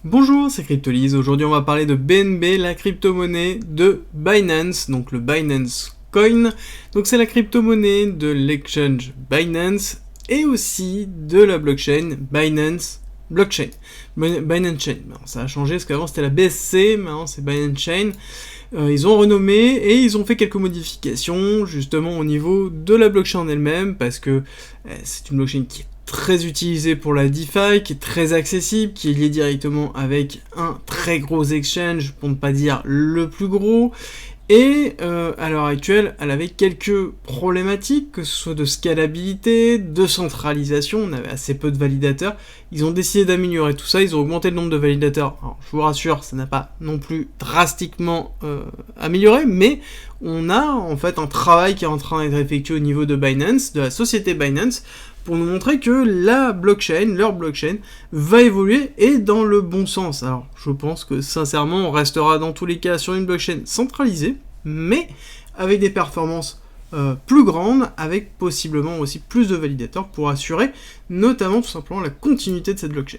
Bonjour, c'est Cryptolyse. Aujourd'hui, on va parler de BNB, la crypto-monnaie de Binance, donc le Binance Coin. Donc, c'est la crypto-monnaie de l'exchange Binance et aussi de la blockchain Binance Blockchain. Binance Chain. Alors, ça a changé parce qu'avant c'était la BSC, maintenant c'est Binance Chain. Ils ont renommé et ils ont fait quelques modifications justement au niveau de la blockchain en elle-même parce que c'est une blockchain qui est très utilisée pour la DeFi, qui est très accessible, qui est liée directement avec un très gros exchange, pour ne pas dire le plus gros. Et à l'heure actuelle, elle avait quelques problématiques, que ce soit de scalabilité, de centralisation, on avait assez peu de validateurs. Ils ont décidé d'améliorer tout ça, ils ont augmenté le nombre de validateurs. Alors, je vous rassure, ça n'a pas non plus drastiquement amélioré, mais on a en fait un travail qui est en train d'être effectué au niveau de Binance, de la société Binance, pour nous montrer que la blockchain, leur blockchain, va évoluer et dans le bon sens. Alors, je pense que sincèrement, on restera dans tous les cas sur une blockchain centralisée, mais avec des performances plus grandes, avec possiblement aussi plus de validateurs pour assurer notamment tout simplement la continuité de cette blockchain.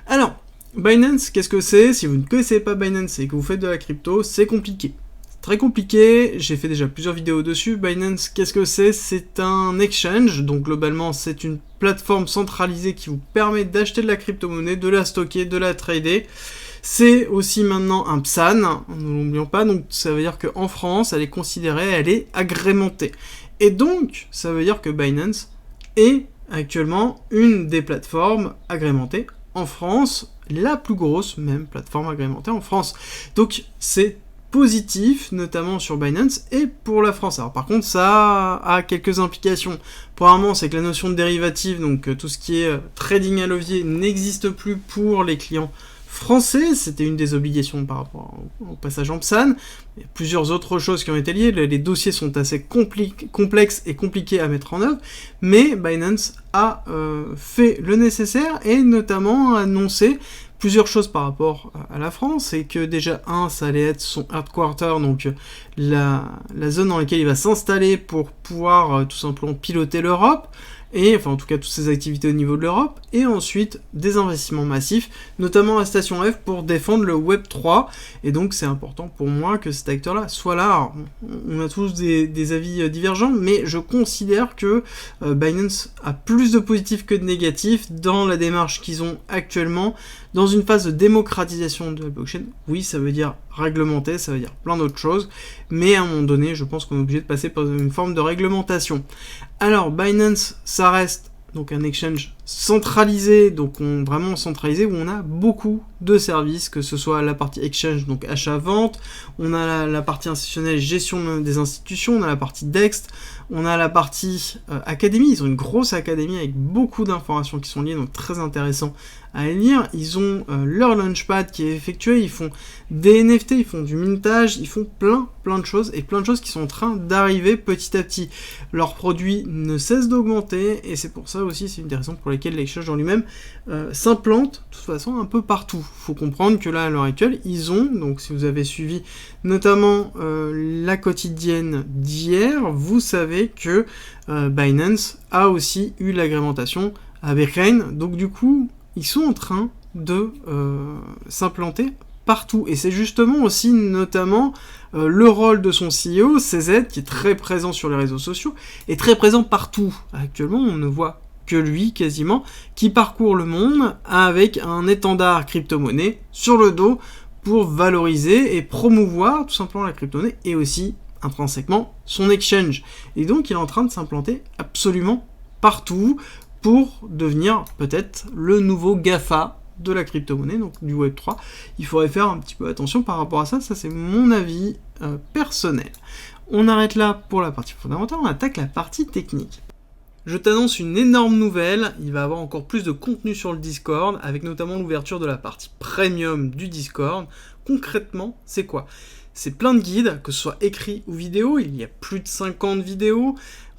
Alors, Binance, qu'est-ce que c'est? Si vous ne connaissez pas Binance et que vous faites de la crypto, c'est compliqué. Très compliqué, j'ai fait déjà plusieurs vidéos dessus. Binance, qu'est-ce que c'est? C'est un exchange, donc globalement c'est une plateforme centralisée qui vous permet d'acheter de la crypto-monnaie, de la stocker, de la trader. C'est aussi maintenant un PSAN, ne l'oublions pas, donc ça veut dire qu'en France, elle est considérée, elle est agrémentée. Et donc, ça veut dire que Binance est actuellement une des plateformes agrémentées en France, la plus grosse même plateforme agrémentée en France. Donc c'est positif, notamment sur Binance et pour la France. Alors par contre, ça a quelques implications. Premièrement, c'est que la notion de dérivative, donc tout ce qui est trading à levier, n'existe plus pour les clients français. C'était une des obligations par rapport au passage en PSAN. Il y a plusieurs autres choses qui ont été liées. Les dossiers sont assez complexes et compliqués à mettre en œuvre, mais Binance a fait le nécessaire et notamment annoncé plusieurs choses par rapport à la France, c'est que déjà, ça allait être son headquarter, donc la zone dans laquelle il va s'installer pour pouvoir tout simplement piloter l'Europe, et enfin en tout cas toutes ses activités au niveau de l'Europe, et ensuite des investissements massifs, notamment la station F pour défendre le Web 3, et donc c'est important pour moi que cet acteur-là soit là. Alors, on a tous des avis divergents, mais je considère que Binance a plus de positifs que de négatifs dans la démarche qu'ils ont actuellement, dans une phase de démocratisation de la blockchain. Oui, ça veut dire réglementer, ça veut dire plein d'autres choses, mais à un moment donné, je pense qu'on est obligé de passer par une forme de réglementation. Alors, Binance, ça reste donc un exchange centralisé, donc vraiment centralisé, où on a beaucoup de services, que ce soit la partie exchange, donc achat-vente, on a la partie institutionnelle, gestion des institutions, on a la partie DEX, on a la partie académie. Ils ont une grosse académie avec beaucoup d'informations qui sont liées, donc très intéressant à lire. Ils ont leur launchpad qui est effectué, ils font des NFT, ils font du mintage, ils font plein de choses, et plein de choses qui sont en train d'arriver petit à petit. Leurs produits ne cessent d'augmenter, et c'est pour ça aussi, c'est une des raisons pour lesquelles l'exchange en lui-même s'implante de toute façon un peu partout. Faut comprendre que là, à l'heure actuelle, ils ont, donc si vous avez suivi notamment la quotidienne d'hier, vous savez que Binance a aussi eu l'agrémentation à Bahreïn, donc du coup, ils sont en train de s'implanter partout. Et c'est justement aussi notamment le rôle de son CEO, CZ, qui est très présent sur les réseaux sociaux, et très présent partout. Actuellement, on ne voit que lui, quasiment, qui parcourt le monde avec un étendard crypto-monnaie sur le dos pour valoriser et promouvoir tout simplement la crypto-monnaie et aussi intrinsèquement son exchange. Et donc, il est en train de s'implanter absolument partout pour devenir peut-être le nouveau GAFA de la crypto-monnaie, donc du Web3. Il faudrait faire un petit peu attention par rapport à ça, ça c'est mon avis personnel. On arrête là pour la partie fondamentale, on attaque la partie technique. Je t'annonce une énorme nouvelle, il va y avoir encore plus de contenu sur le Discord, avec notamment l'ouverture de la partie premium du Discord. Concrètement, c'est quoi? C'est plein de guides, que ce soit écrits ou vidéo, il y a plus de 50 vidéos,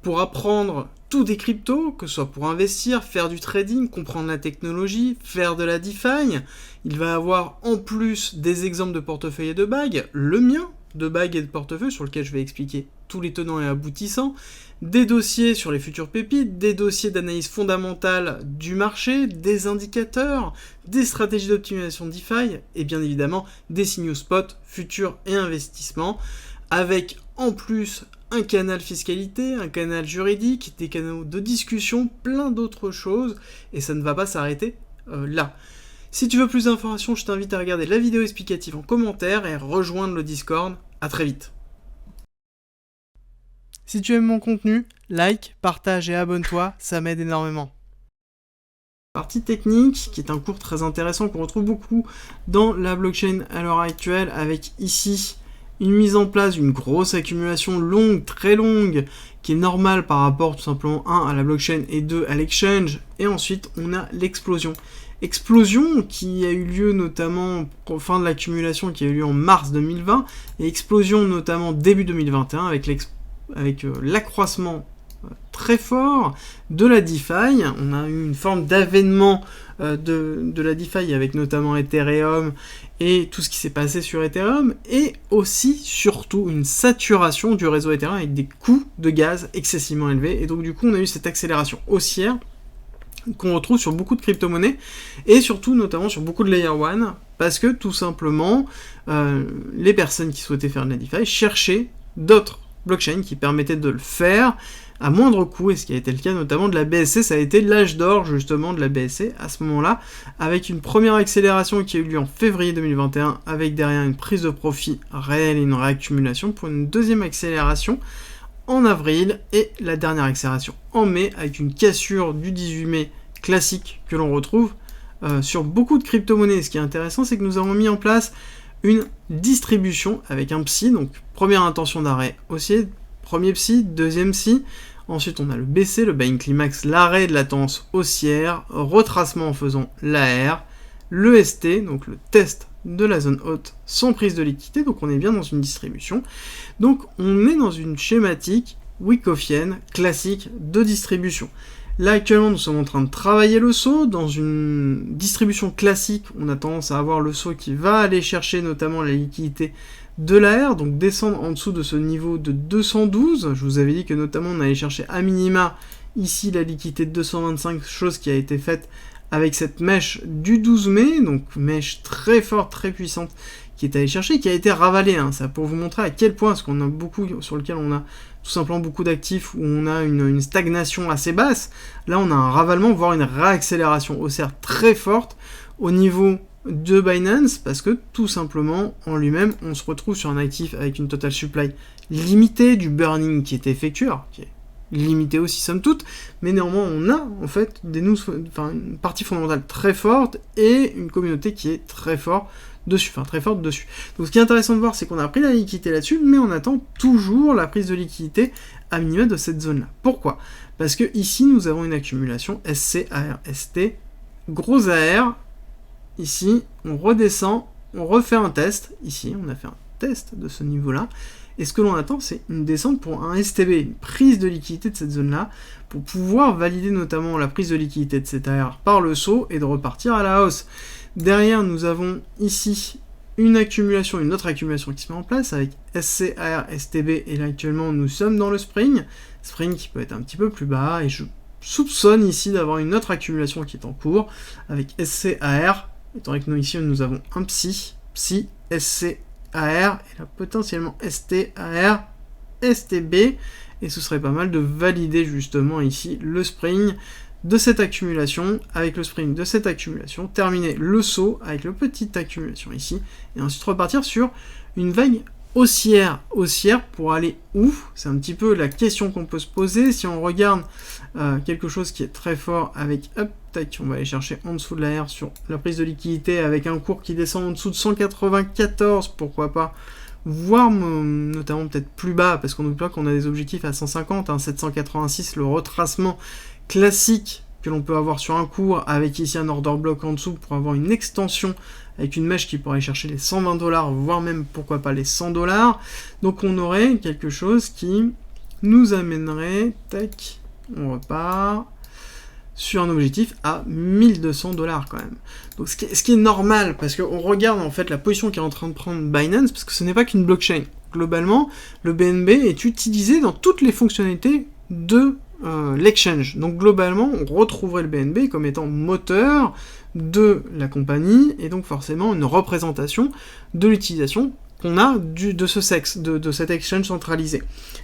pour apprendre tout des cryptos, que ce soit pour investir, faire du trading, comprendre la technologie, faire de la DeFi. Il va y avoir en plus des exemples de portefeuille et de bagues, le mien de bagues et de portefeuille sur lequel je vais expliquer tous les tenants et aboutissants, des dossiers sur les futures pépites, des dossiers d'analyse fondamentale du marché, des indicateurs, des stratégies d'optimisation DeFi, et bien évidemment des signaux spot, futurs et investissements, avec en plus un canal fiscalité, un canal juridique, des canaux de discussion, plein d'autres choses, et ça ne va pas s'arrêter là. Si tu veux plus d'informations, je t'invite à regarder la vidéo explicative en commentaire et à rejoindre le Discord. À très vite. Si tu aimes mon contenu, like, partage et abonne-toi, ça m'aide énormément. Partie technique, qui est un cours très intéressant qu'on retrouve beaucoup dans la blockchain à l'heure actuelle, avec ici une mise en place d'une grosse accumulation longue, très longue, qui est normale par rapport tout simplement 1 à la blockchain et 2 à l'exchange, et ensuite on a l'explosion. Explosion qui a eu lieu notamment au fin de l'accumulation qui a eu lieu en mars 2020, et explosion notamment début 2021 avec l'accroissement très fort de la DeFi. On a eu une forme d'avènement de la DeFi avec notamment Ethereum et tout ce qui s'est passé sur Ethereum, et aussi surtout une saturation du réseau Ethereum avec des coûts de gaz excessivement élevés, et donc du coup on a eu cette accélération haussière qu'on retrouve sur beaucoup de crypto-monnaies, et surtout notamment sur beaucoup de Layer 1, parce que tout simplement les personnes qui souhaitaient faire de la DeFi cherchaient d'autres blockchains qui permettaient de le faire à moindre coût, et ce qui a été le cas notamment de la BSC. Ça a été l'âge d'or justement de la BSC à ce moment-là, avec une première accélération qui a eu lieu en février 2021, avec derrière une prise de profit réelle et une réaccumulation, pour une deuxième accélération en avril, et la dernière accélération en mai, avec une cassure du 18 mai classique que l'on retrouve sur beaucoup de crypto-monnaies. Ce qui est intéressant, c'est que nous avons mis en place une distribution avec un PSI, donc première intention d'arrêt haussier, premier PSI, deuxième PSI, ensuite on a le BC, le buying climax, l'arrêt de la tendance haussière, retracement en faisant l'AR, le ST, donc le test de la zone haute sans prise de liquidité, donc on est bien dans une distribution. Donc on est dans une schématique Wyckofienne classique de distribution. Là actuellement nous sommes en train de travailler le saut. Dans une distribution classique, on a tendance à avoir le saut qui va aller chercher notamment la liquidité de l'AR, donc descendre en dessous de ce niveau de 212. Je vous avais dit que notamment on allait chercher à minima ici la liquidité de 225, chose qui a été faite avec cette mèche du 12 mai, donc mèche très forte, très puissante, qui est allée chercher, qui a été ravalée, hein. Ça pour vous montrer à quel point, parce qu'on a beaucoup, sur lequel on a tout simplement beaucoup d'actifs, où on a une stagnation assez basse. Là on a un ravalement, voire une réaccélération haussière très forte au niveau de Binance, parce que tout simplement, en lui-même, on se retrouve sur un actif avec une total supply limitée, du burning qui est effectué, alors qui est limité aussi somme toute, mais néanmoins on a en fait une partie fondamentale très forte et une communauté qui est très forte dessus. Donc ce qui est intéressant de voir, c'est qu'on a pris la liquidité là-dessus, mais on attend toujours la prise de liquidité à minima de cette zone-là. Pourquoi ? Parce que ici nous avons une accumulation SC, AR, ST, gros AR, ici on redescend, on refait un test, ici on a fait un test de ce niveau-là, et ce que l'on attend, c'est une descente pour un STB, une prise de liquidité de cette zone-là, pour pouvoir valider notamment la prise de liquidité de cet AR par le saut et de repartir à la hausse. Derrière, nous avons ici une autre accumulation qui se met en place avec SC, AR, STB, et là actuellement nous sommes dans le spring qui peut être un petit peu plus bas, et je soupçonne ici d'avoir une autre accumulation qui est en cours avec SC, AR, étant donné que nous ici nous avons un PSI, SC, AR, et là potentiellement ST, AR, STB, et ce serait pas mal de valider justement ici le spring de cette accumulation, avec le spring de cette accumulation, terminer le saut avec le petite accumulation ici, et ensuite repartir sur une vague haussière pour aller où? C'est un petit peu la question qu'on peut se poser. Si on regarde quelque chose qui est très fort avec tac, on va aller chercher en dessous de la R sur la prise de liquidité avec un cours qui descend en dessous de 194, pourquoi pas, voire notamment peut-être plus bas, parce qu'on n'oublie pas qu'on a des objectifs à 150, 786, le retracement classique que l'on peut avoir sur un cours, avec ici un order block en dessous pour avoir une extension avec une mèche qui pourrait chercher les 120$, voire même pourquoi pas les 100$. Donc on aurait quelque chose qui nous amènerait, tac, on repart sur un objectif à 1200$ quand même. Donc ce qui est normal, parce qu'on regarde en fait la position qui est en train de prendre Binance, parce que ce n'est pas qu'une blockchain. Globalement, le BNB est utilisé dans toutes les fonctionnalités de l'exchange. Donc globalement, on retrouverait le BNB comme étant moteur de la compagnie, et donc forcément une représentation de l'utilisation qu'on a de ce sexe, de cet exchange centralisé.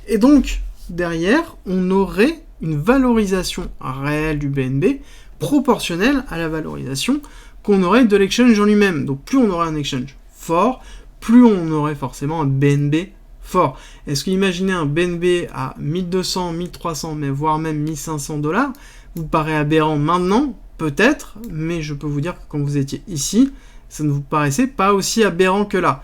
Et donc, derrière, on aurait une valorisation réelle du BNB proportionnelle à la valorisation qu'on aurait de l'exchange en lui-même. Donc plus on aurait un exchange fort, plus on aurait forcément un BNB fort. Est-ce que imaginez un BNB à 1200, 1300, mais voire même 1500 $, vous paraît aberrant maintenant? Peut-être, mais je peux vous dire que quand vous étiez ici, ça ne vous paraissait pas aussi aberrant que là.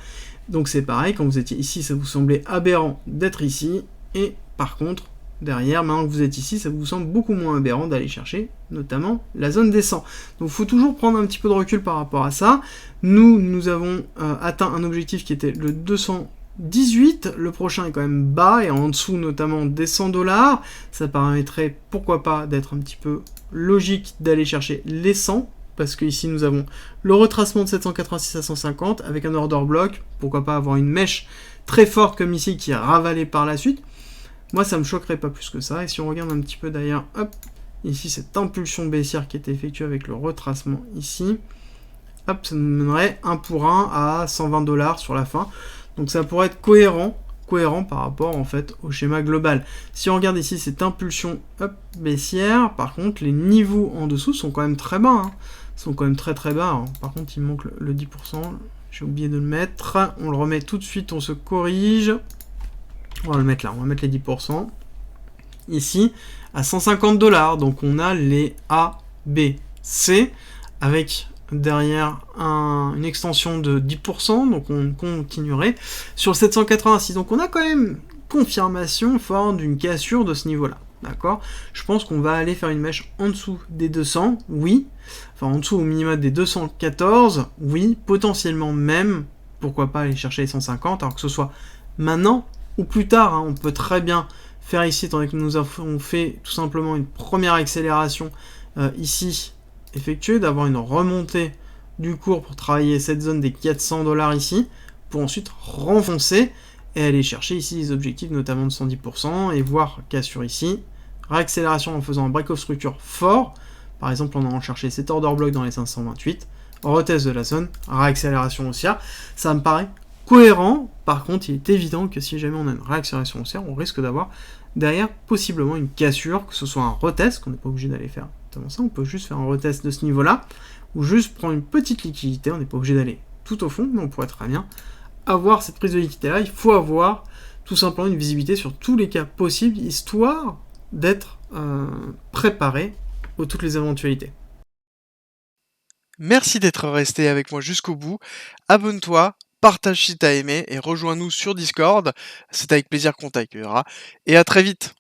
Donc c'est pareil, quand vous étiez ici, ça vous semblait aberrant d'être ici, et par contre, derrière, maintenant que vous êtes ici, ça vous semble beaucoup moins aberrant d'aller chercher, notamment, la zone des 100. Donc il faut toujours prendre un petit peu de recul par rapport à ça. Nous avons atteint un objectif qui était le 218, le prochain est quand même bas, et en dessous notamment des 100 $, ça permettrait, pourquoi pas, d'être un petit peu logique d'aller chercher les 100, parce que ici nous avons le retracement de 786 à 150, avec un order block, pourquoi pas avoir une mèche très forte comme ici, qui est ravalée par la suite. Moi ça me choquerait pas plus que ça, et si on regarde un petit peu d'ailleurs, hop, ici cette impulsion baissière qui était effectuée avec le retracement ici, hop, ça nous mènerait 1 pour 1 à 120 $ sur la fin, donc ça pourrait être cohérent par rapport en fait au schéma global. Si on regarde ici cette impulsion hop, baissière, par contre les niveaux en dessous sont quand même très bas, hein. Sont quand même très très bas, hein. Par contre il manque le 10%, j'ai oublié de le mettre, on le remet tout de suite, on se corrige, on va le mettre là, on va mettre les 10%, ici à 150 $, donc on a les A, B, C, avec derrière une extension de 10%, donc on continuerait sur le 786. Donc on a quand même confirmation forte d'une cassure de ce niveau-là. D'accord? Je pense qu'on va aller faire une mèche en dessous des 200, oui. Enfin, en dessous au minimum des 214, oui. Potentiellement même, pourquoi pas aller chercher les 150, alors que ce soit maintenant ou plus tard. Hein. On peut très bien faire ici, étant donné que nous avons fait tout simplement une première accélération ici, effectuer, d'avoir une remontée du cours pour travailler cette zone des 400 $ ici, pour ensuite renfoncer et aller chercher ici les objectifs notamment de 110% et voir cassure ici, réaccélération en faisant un break-off structure fort, par exemple en allant chercher cet order block dans les 528, retest de la zone, réaccélération haussière, ça me paraît cohérent. Par contre il est évident que si jamais on a une réaccélération haussière, on risque d'avoir derrière possiblement une cassure, que ce soit un retest, qu'on n'est pas obligé d'aller faire ça, on peut juste faire un retest de ce niveau-là, ou juste prendre une petite liquidité, on n'est pas obligé d'aller tout au fond, mais on pourrait très bien avoir cette prise de liquidité-là. Il faut avoir tout simplement une visibilité sur tous les cas possibles, histoire d'être préparé aux toutes les éventualités. Merci d'être resté avec moi jusqu'au bout, abonne-toi, partage si t'as aimé, et rejoins-nous sur Discord, c'est avec plaisir qu'on t'accueillera, et à très vite.